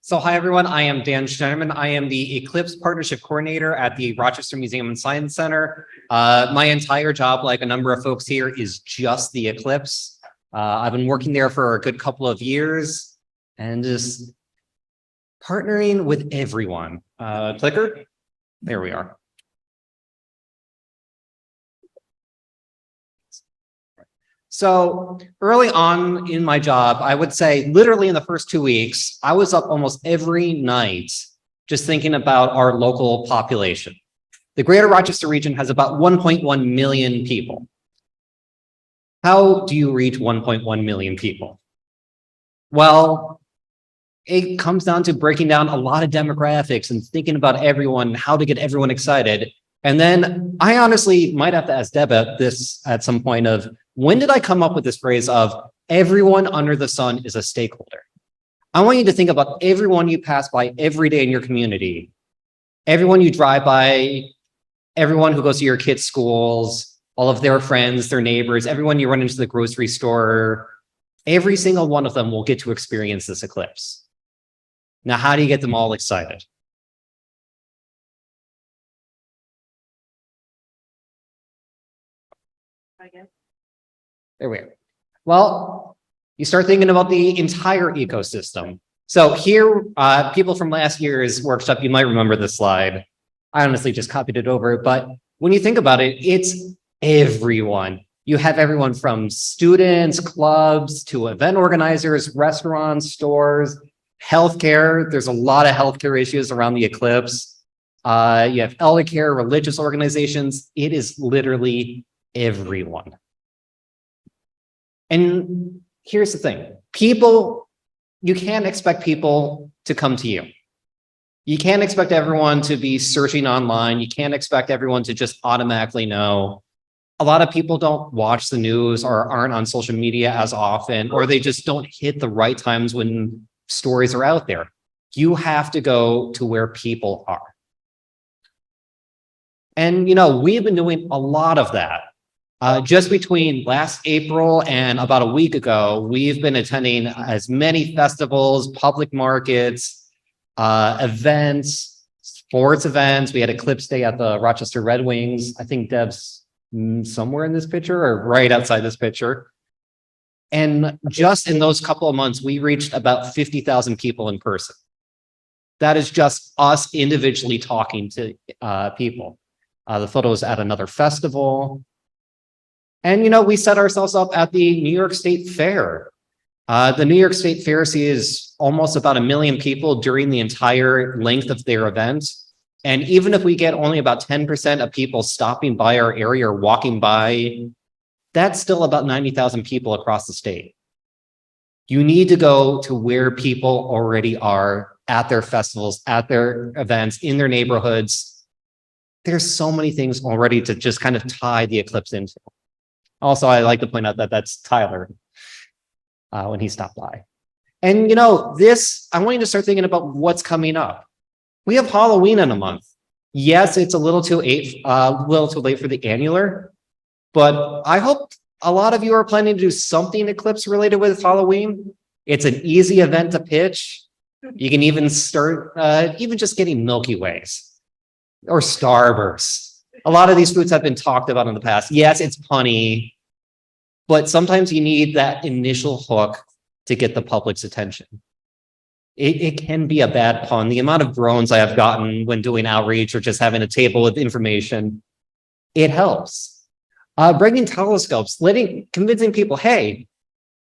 So hi, everyone. I am Dan Schneiderman. I am the Eclipse Partnership Coordinator at the Rochester Museum and Science Center. My entire job, like a number of folks here, is just the Eclipse. I've been working there for a good couple of years and just partnering with everyone. Clicker? There we are. So early on in my job, I would say literally in the first 2 weeks, I was up almost every night just thinking about our local population. The greater Rochester region has about 1.1 million people. How do you reach 1.1 million people? Well, it comes down to breaking down a lot of demographics and thinking about everyone, how to get everyone excited. And then I honestly might have to ask Deb this at some point of, when did I come up with this phrase of everyone under the sun is a stakeholder? I want you to think about everyone you pass by every day in your community, everyone you drive by, everyone who goes to your kids' schools, all of their friends, their neighbors, everyone you run into the grocery store. Every single one of them will get to experience this eclipse. Now, how do you get them all excited? There we go. Well, you start thinking about the entire ecosystem. So here, people from last year's workshop, you might remember this slide. I honestly just copied it over, but when you think about it, it's everyone. You have everyone from students, clubs, to event organizers, restaurants, stores, healthcare. There's a lot of healthcare issues around the eclipse. You have elder care, religious organizations. It is literally everyone. And here's the thing, you can't expect people to come to you. You can't expect everyone to be searching online. You can't expect everyone to just automatically know. A lot of people don't watch the news or aren't on social media as often, or they just don't hit the right times when stories are out there. You have to go to where people are. And, we've been doing a lot of that. Just between last April and about a week ago, we've been attending as many festivals, public markets, events, sports events. We had Eclipse Day at the Rochester Red Wings. I think Deb's somewhere in this picture or right outside this picture. And just in those couple of months, we reached about 50,000 people in person. That is just us individually talking to people. The photos at another festival. And, we set ourselves up at the New York State Fair. The New York State Fair sees almost about 1 million people during the entire length of their event. And even if we get only about 10% of people stopping by our area or walking by, that's still about 90,000 people across the state. You need to go to where people already are at their festivals, at their events, in their neighborhoods. There's so many things already to just kind of tie the eclipse into. Also, I like to point out that that's Tyler when he stopped by. And I want you to start thinking about what's coming up. We have Halloween in a month. Yes, it's a little too late for the annular, but I hope a lot of you are planning to do something eclipse related with Halloween. It's an easy event to pitch. You can even start even just getting Milky Ways or Starbursts. A lot of these foods have been talked about in the past. Yes, it's punny, but sometimes you need that initial hook to get the public's attention. It can be a bad pun. The amount of groans I have gotten when doing outreach or just having a table with information, it helps. Bringing telescopes, convincing people, hey,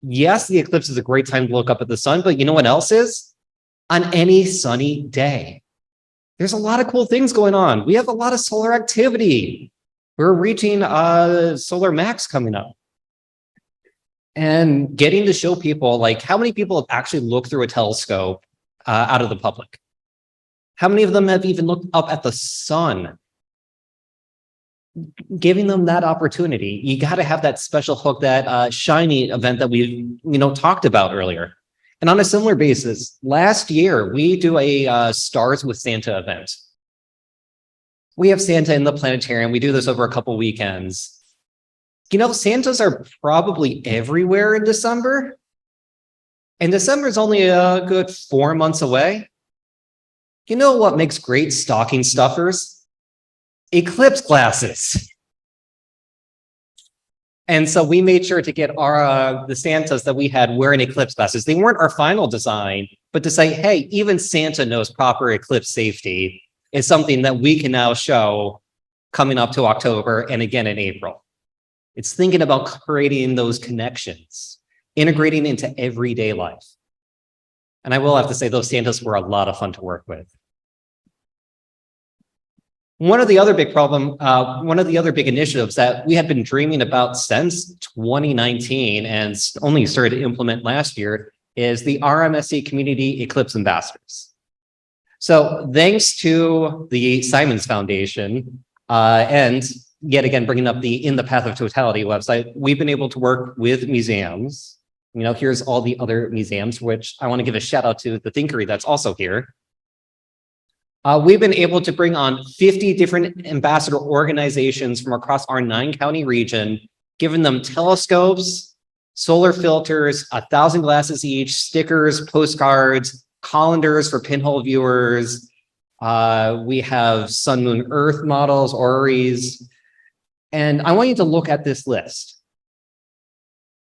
yes, the eclipse is a great time to look up at the sun, but you know what else is? On any sunny day. There's a lot of cool things going on. We have a lot of solar activity. We're reaching solar max coming up. And getting to show people, how many people have actually looked through a telescope out of the public? How many of them have even looked up at the sun? Giving them that opportunity. You got to have that special hook, that shiny event that we talked about earlier. And on a similar basis, last year, we do a Stars with Santa event. We have Santa in the planetarium. We do this over a couple weekends. Santas are probably everywhere in December. And December is only a good 4 months away. You know what makes great stocking stuffers? Eclipse glasses. And so we made sure to get the Santas that we had wearing eclipse glasses. They weren't our final design, but to say, hey, even Santa knows proper eclipse safety is something that we can now show coming up to October and again in April. It's thinking about creating those connections, integrating into everyday life. And I will have to say those Santas were a lot of fun to work with. One of the other big initiatives that we had been dreaming about since 2019 and only started to implement last year is the RMSE Community Eclipse Ambassadors. So thanks to the Simons Foundation and yet again, bringing up the In the Path of Totality website, we've been able to work with museums. You know, here's all the other museums, which I want to give a shout out to the Thinkery that's also here. We've been able to bring on 50 different ambassador organizations from across our 9-county region, giving them telescopes, solar filters, 1,000 glasses each, stickers, postcards, colanders for pinhole viewers. We have Sun, Moon, Earth models, orreries. And I want you to look at this list.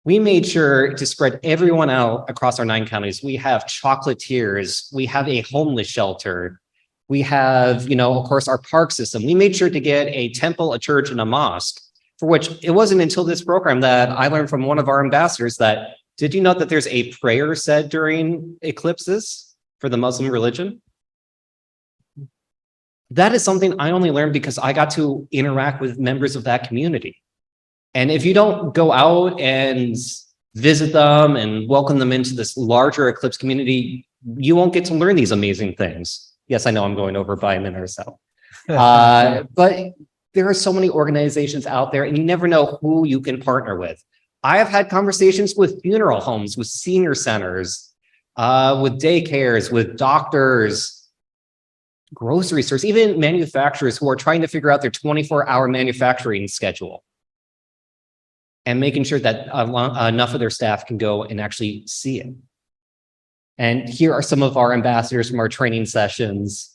We made sure to spread everyone out across our 9 counties. We have chocolatiers. We have a homeless shelter. We have, you know, of course, our park system. We made sure to get a temple, a church, and a mosque, for which it wasn't until this program that I learned from one of our ambassadors that, did you know that there's a prayer said during eclipses for the Muslim religion? That is something I only learned because I got to interact with members of that community. And if you don't go out and visit them and welcome them into this larger eclipse community, you won't get to learn these amazing things. Yes, I know I'm going over by a minute or so. But there are so many organizations out there and you never know who you can partner with. I have had conversations with funeral homes, with senior centers, with daycares, with doctors, grocery stores, even manufacturers who are trying to figure out their 24-hour manufacturing schedule and making sure that enough of their staff can go and actually see it. And here are some of our ambassadors from our training sessions,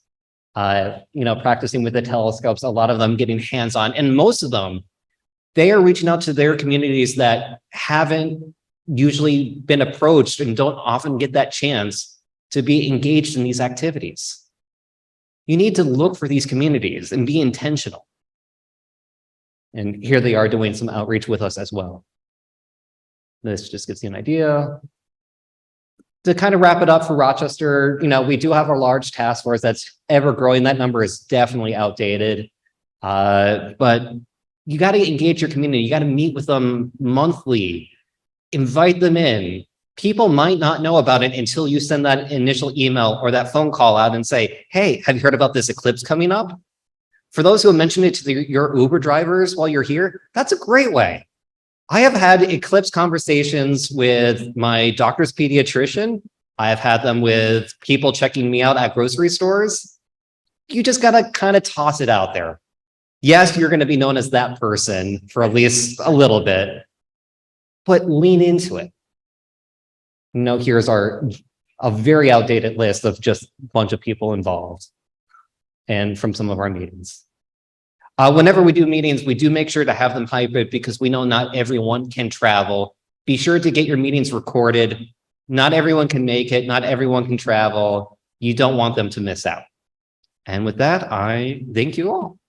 you know, practicing with the telescopes, a lot of them getting hands-on, and most of them, they are reaching out to their communities that haven't usually been approached and don't often get that chance to be engaged in these activities. You need to look for these communities and be intentional. And here they are doing some outreach with us as well. This just gives you an idea. To kind of wrap it up for Rochester, you know, we do have a large task force that's ever growing. That number is definitely outdated. But you got to engage your community. You got to meet with them monthly, invite them in. People might not know about it until you send that initial email or that phone call out and say, hey, have you heard about this eclipse coming up? For those who have mentioned it to your Uber drivers while you're here, that's a great way. I have had eclipse conversations with my doctor's pediatrician. I have had them with people checking me out at grocery stores. You just got to kind of toss it out there. Yes, you're going to be known as that person for at least a little bit, but lean into it. You know, here's a very outdated list of just a bunch of people involved and from some of our meetings. Whenever we do meetings, we do make sure to have them hybrid because we know not everyone can travel. Be sure to get your meetings recorded. Not everyone can make it. Not everyone can travel. You don't want them to miss out. And with that, I thank you all.